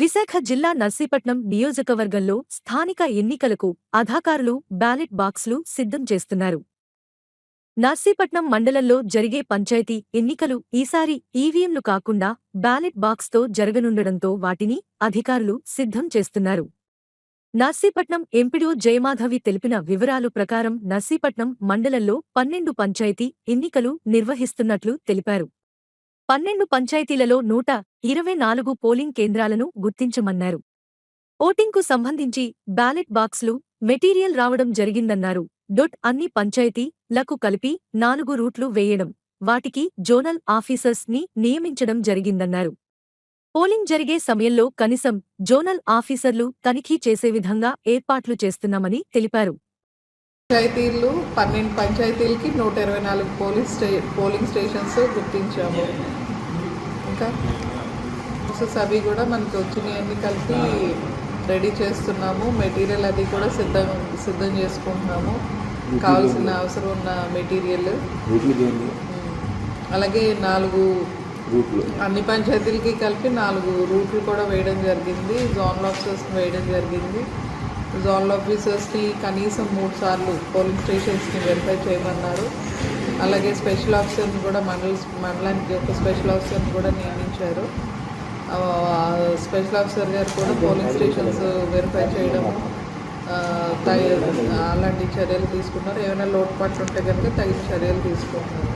విశాఖ జిల్లా నర్సీపట్నం నియోజకవర్గంలో స్థానిక ఎన్నికలకు అధికారులు బ్యాలెట్ బాక్సులు సిద్ధం చేస్తున్నారు. నర్సీపట్నం మండలంలో జరిగే పంచాయతీ ఎన్నికలు ఈసారి ఈవీఎంలు కాకుండా బ్యాలెట్ బాక్స్తో జరగనుండడంతో వాటిని అధికారులు సిద్ధం చేస్తున్నారు. నర్సీపట్నం ఎంపీడీఓ జయమాధవి తెలిపిన వివరాలు ప్రకారం నర్సీపట్నం మండలంలో 12 పంచాయతీ ఎన్నికలు నిర్వహిస్తున్నట్లు తెలిపారు. 12 పంచాయతీలలో 124 పోలింగ్ కేంద్రాలను గుర్తించమన్నారు. ఓటింగ్కు సంబంధించి బ్యాలెట్ బాక్సులు, మెటీరియల్ రావడం జరిగిందన్నారు. అన్ని పంచాయతీలకు కలిపి 4 రూట్లు వేయడం, వాటికి జోనల్ ఆఫీసర్స్ ని నియమించడం జరిగిందన్నారు. పోలింగ్ జరిగే సమయంలో కనీసం జోనల్ ఆఫీసర్లు తనిఖీ చేసే విధంగా ఏర్పాట్లు చేస్తున్నామని తెలిపారు. పంచాయతీలు 12 పంచాయతీలకి 124 పోలింగ్ స్టేషన్స్ గుర్తించాము. ఇంకా అవి కూడా మనకు వచ్చినాయన్నీ కలిపి రెడీ చేస్తున్నాము. మెటీరియల్ అది కూడా సిద్ధం చేసుకుంటున్నాము. కావాల్సిన అవసరం ఉన్న మెటీరియల్, అలాగే 4 అన్ని పంచాయతీలకి కలిపి 4 రూట్లు కూడా వేయడం జరిగింది. జోనల్ ఆఫీసర్స్ని వేయడం జరిగింది. జోనల్ ఆఫీసర్స్ని కనీసం 3 సార్లు పోలింగ్ స్టేషన్స్ని వెరిఫై చేయమన్నారు. అలాగే స్పెషల్ ఆఫీసర్ని కూడా మండలానికి ఒక స్పెషల్ ఆఫీసర్ని కూడా నియమించారు. స్పెషల్ ఆఫీసర్ గారు కూడా పోలింగ్ స్టేషన్స్ వెరిఫై చేయడము అలాంటి చర్యలు తీసుకున్నారు. ఏమైనా లోటుపాట్లు ఉంటే కనుక తగిన చర్యలు తీసుకుంటున్నారు.